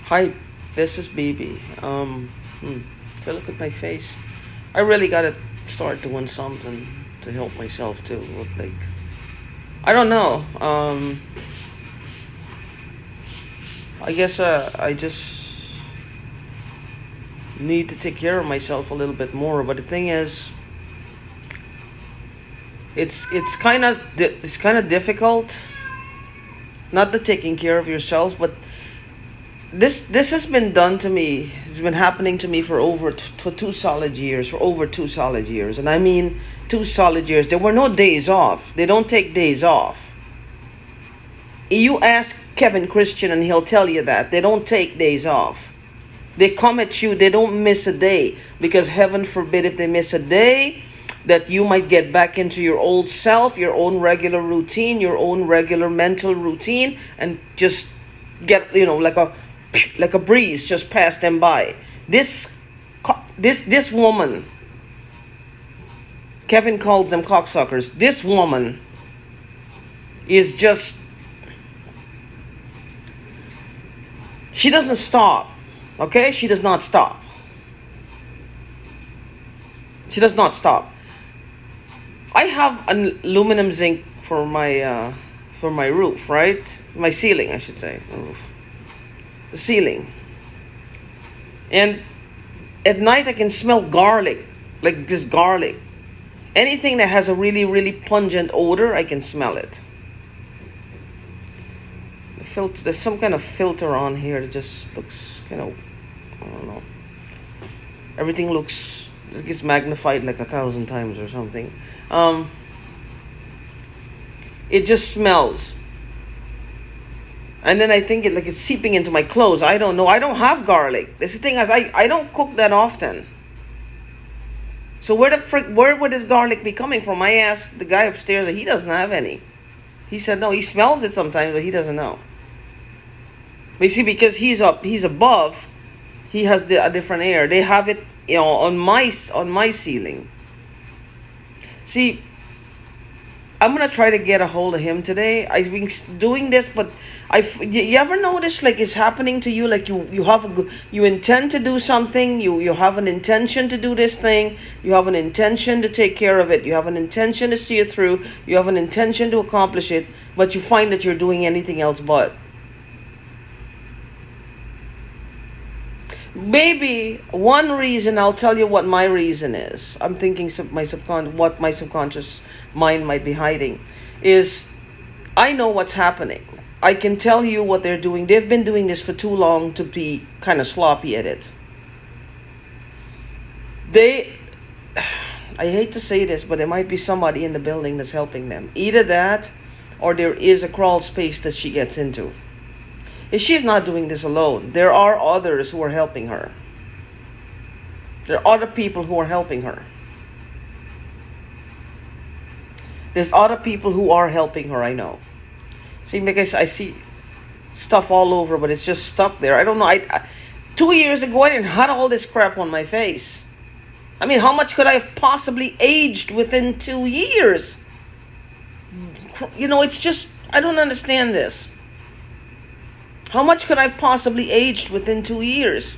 Hi, this is BB. To look at my face, I really gotta start doing something to help myself too. Like, I don't know. I guess I just need to take care of myself a little bit more. But the thing is, it's kind of difficult. Not the taking care of yourself, but this has been done to me. It's been happening to me for for 2 solid years, and I mean 2 solid years. There were no days off. They don't take days off. You ask Kevin Christian and he'll tell you that they don't take days off. They come at you. They don't miss a day, because heaven forbid if they miss a day, that you might get back into your old self, your own regular routine, your own regular mental routine, and just get, like a breeze just pass them by. This woman, Kevin calls them cocksuckers. This woman is just, she doesn't stop. Okay, she does not stop. She does not stop. I have an aluminum zinc for my roof, right? My ceiling, I should say, the roof. The ceiling. And at night I can smell garlic, like this garlic. Anything that has a really, really pungent odor, I can smell it. There's some kind of filter on here that just looks kind of, I don't know. Everything it gets magnified like 1,000 times or something. It just smells. And then I think it's seeping into my clothes. I don't know. I don't have garlic. This thing is, I don't cook that often. So where would this garlic be coming from? I asked the guy upstairs, and he doesn't have any. He said no, he smells it sometimes, but he doesn't know. But you see, because he's above, he has a different air. They have it, on my ceiling. See, I'm gonna try to get a hold of him today. I've been doing this, but you ever notice, like, it's happening to you, like you intend to do something, you have an intention to do this thing, you have an intention to take care of it, you have an intention to see it through, you have an intention to accomplish it, but you find that you're doing anything else but. Maybe one reason, I'll tell you what my reason is. I'm thinking what my subconscious mind might be hiding is, I know what's happening. I can tell you what they're doing. They've been doing this for too long to be kind of sloppy at it. I hate to say this, but there might be somebody in the building that's helping them. Either that, or there is a crawl space that she gets into. If she's not doing this alone, there are others who are helping her. There are other people who are helping her. There's other people who are helping her, I know. See, because I see stuff all over, but it's just stuck there. I don't know. 2 years ago, I didn't have all this crap on my face. I mean, how much could I have possibly aged within 2 years? It's just, I don't understand this. How much could I have possibly aged within 2 years?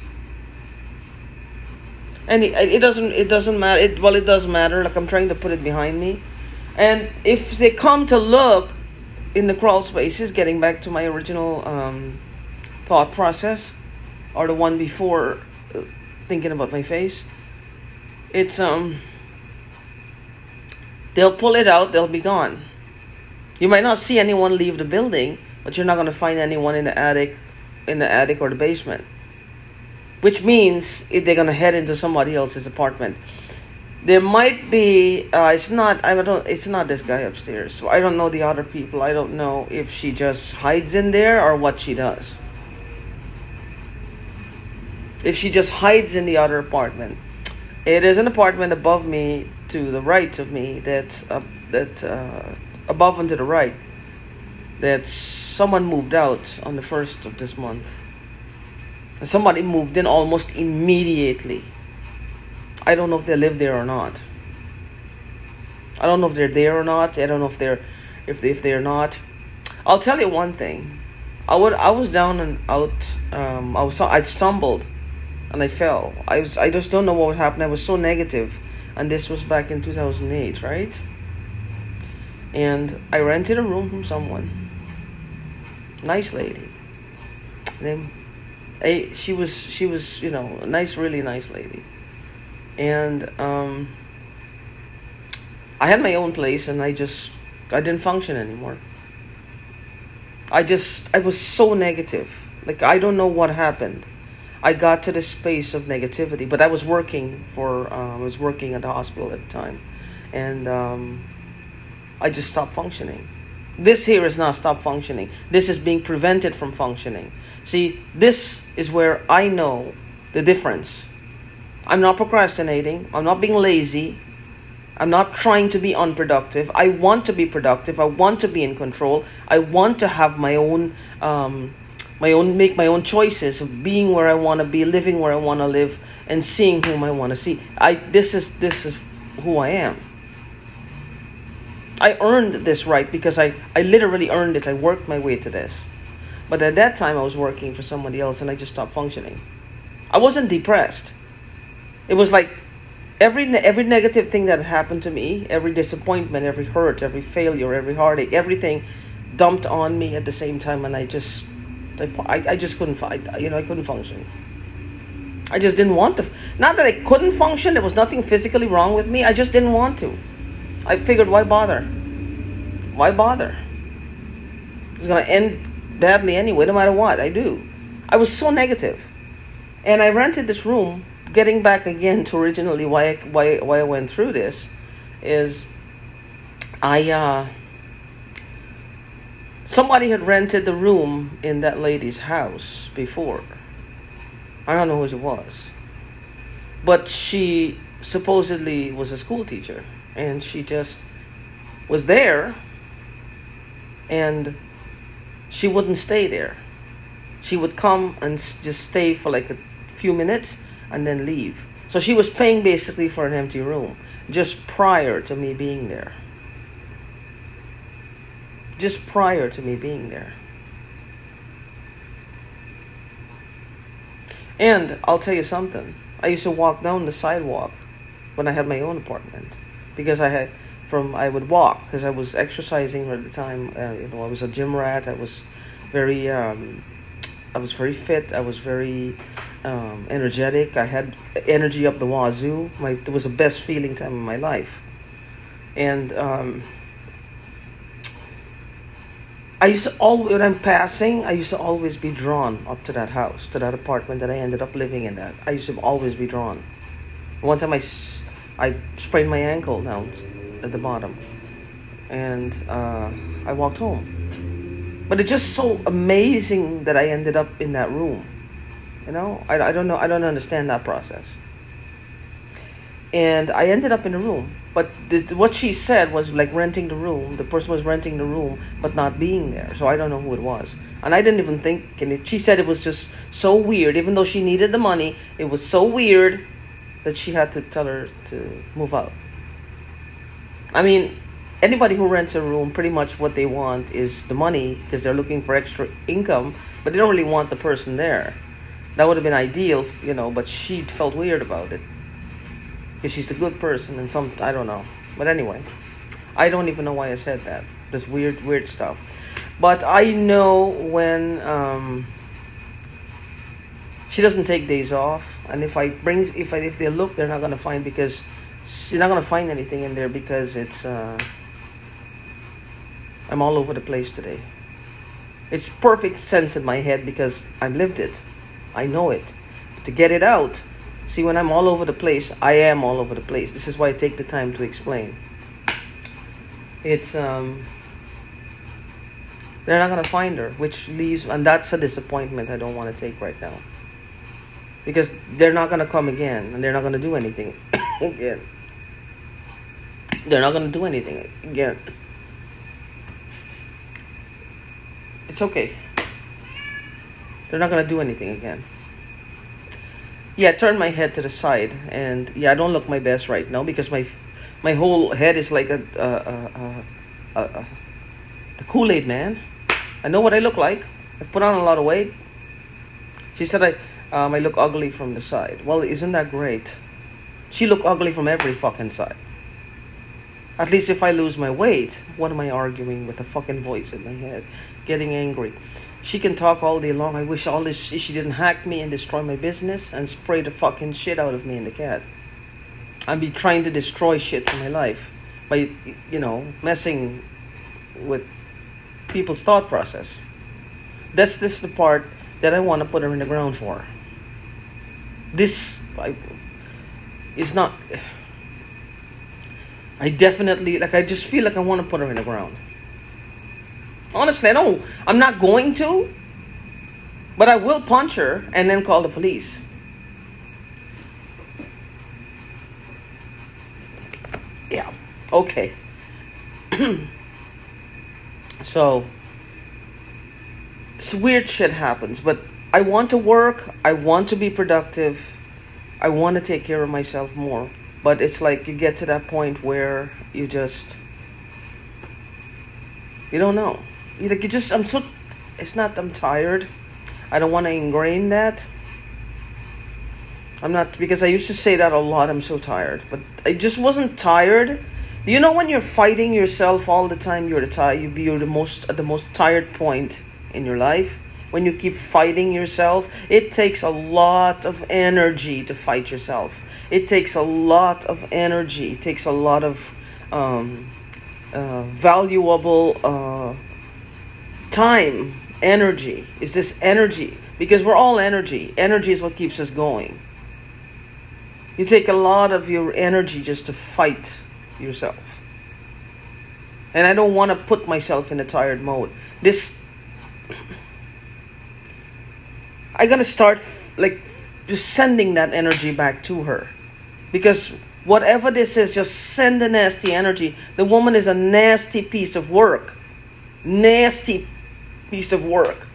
And it doesn't matter. It does matter. Like, I'm trying to put it behind me. And if they come to look in the crawl spaces, getting back to my original thought process, or the one before thinking about my face, it's they'll pull it out, they'll be gone. You might not see anyone leave the building, but you're not going to find anyone in the attic or the basement. Which means if they're going to head into somebody else's apartment. There might be, it's not this guy upstairs. So I don't know the other people. I don't know if she just hides in there or what she does. If she just hides in the other apartment. It is an apartment above me, to the right of me, above and to the right, that someone moved out on the 1st of this month. And somebody moved in almost immediately. I don't know if they live there or not. I don't know if they're there or not. I don't know if they're not. I'll tell you one thing. I was down and out. I stumbled and I fell. I just don't know what would happen. I was so negative, and this was back in 2008, right? And I rented a room from someone, nice lady. Name, she was a nice, really nice lady, and I had my own place, and I didn't function anymore. I was so negative. Like, I don't know what happened. I got to this space of negativity, but I was working at the hospital at the time, and I just stopped functioning. This here is not stop functioning. This is being prevented from functioning. See, this is where I know the difference. I'm not procrastinating. I'm not being lazy. I'm not trying to be unproductive. I want to be productive. I want to be in control. I want to have make my own choices of being where I want to be, living where I want to live, and seeing whom I want to see. This is who I am. I earned this right because I literally earned it. I worked my way to this. But at that time, I was working for somebody else, and I just stopped functioning. I wasn't depressed. It was like every negative thing that happened to me, every disappointment, every hurt, every failure, every heartache, everything dumped on me at the same time, and I just couldn't fight. I couldn't function. I just didn't want to. Not that I couldn't function. There was nothing physically wrong with me. I just didn't want to. I figured, why bother? Why bother? It's gonna end badly anyway, no matter what I do. I was so negative, and I rented this room. Getting back again to originally why I went through this is somebody had rented the room in that lady's house before. I don't know who it was, but she supposedly was a school teacher, and she just was there, and she wouldn't stay there. She would come and just stay for like a few minutes and then leave. So she was paying basically for an empty room just prior to me being there. Just prior to me being there. And I'll tell you something. I used to walk down the sidewalk when I had my own apartment, because I would walk because I was exercising at the time. I was a gym rat. I was very fit. I was very energetic. I had energy up the wazoo. It was the best feeling time in my life. And when I'm passing, I used to always be drawn up to that house, to that apartment that I ended up living in. That I used to always be drawn. One time I sprained my ankle down at the bottom, and I walked home. But it's just so amazing that I ended up in that room. I don't know. I don't understand that process. And I ended up in a room. But what she said was like renting the room. The person was renting the room, but not being there. So I don't know who it was. And I didn't even think. And she said it was just so weird. Even though she needed the money, it was so weird that she had to tell her to move out. I mean, anybody who rents a room, pretty much what they want is the money, because they're looking for extra income, but they don't really want the person there. That would have been ideal, but she felt weird about it, because she's a good person, and I don't know. But anyway, I don't even know why I said that. This weird stuff. But I know when she doesn't take days off, and if they look, they're not gonna find, because you're not gonna find anything in there, because it's I'm all over the place today. It's perfect sense in my head because I've lived it. I know it. But to get it out, see, when I'm all over the place, I am all over the place. This is why I take the time to explain. It's they're not gonna find her, which leaves, and that's a disappointment I don't want to take right now. Because they're not gonna come again, and they're not gonna do anything again. They're not gonna do anything again. It's okay. They're not gonna do anything again. Yeah, I turned my head to the side, and yeah, I don't look my best right now because my whole head is like the Kool-Aid man. I know what I look like. I've put on a lot of weight. She said I look ugly from the side. Well, isn't that great? She look ugly from every fucking side. At least if I lose my weight, what am I arguing with a fucking voice in my head, getting angry? She can talk all day long. I wish all this she didn't hack me and destroy my business and spray the fucking shit out of me and the cat. I'd be trying to destroy shit in my life by, messing with people's thought process. That's the part that I want to put her in the ground for. Is not. I definitely, I just feel like I want to put her in the ground. Honestly, I'm not going to, but I will punch her and then call the police. Yeah, okay. So, weird shit happens, but I want to work, I want to be productive, I want to take care of myself more. But it's like you get to that point where you don't know. I'm tired. I don't want to ingrain that. I'm not, because I used to say that a lot, I'm so tired. But I just wasn't tired. You know when you're fighting yourself all the time, you're at the most tired point in your life. When you keep fighting yourself, it takes a lot of energy to fight yourself. It takes a lot of energy. It takes a lot of valuable time. Energy is this energy, because we're all energy. Energy is what keeps us going. You take a lot of your energy just to fight yourself. And I don't want to put myself in a tired mode. I gotta start just sending that energy back to her, because whatever this is, just send the nasty energy. The woman is a nasty piece of work. Nasty piece of work.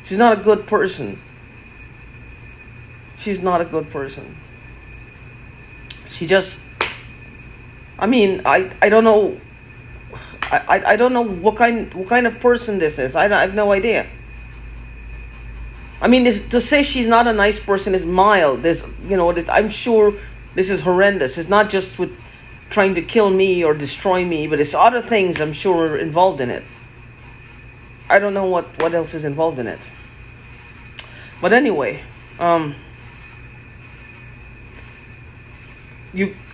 She's not a good person. She's not a good person. She just, I don't know. I don't know what kind of person this is. I have no idea. To say she's not a nice person is mild. I'm sure this is horrendous. It's not just with trying to kill me or destroy me, but it's other things I'm sure are involved in it. I don't know what else is involved in it. But anyway,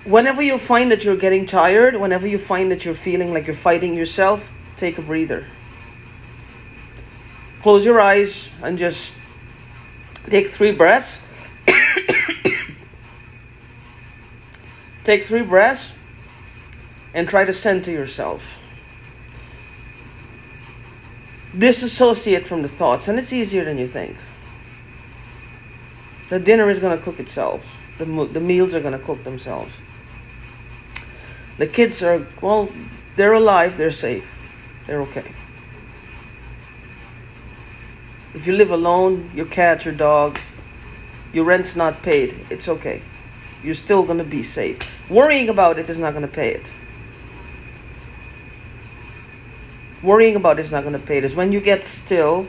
whenever you find that you're getting tired, whenever you find that you're feeling like you're fighting yourself, take a breather. Close your eyes and just take 3 breaths. Take 3 breaths and try to center yourself. Disassociate from the thoughts, and it's easier than you think. The dinner is going to cook itself. The meals are going to cook themselves. The kids are, they're alive, they're safe, they're okay. If you live alone, your cat, your dog, your rent's not paid, it's okay. You're still going to be safe. Worrying about it is not going to pay it. Worrying about it is not going to pay it. It's when you get still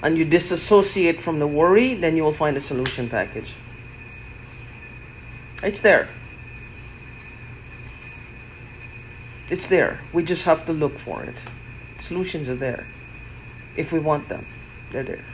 and you disassociate from the worry, then you will find a solution package. It's there. It's there. We just have to look for it. Solutions are there. If we want them, they're there.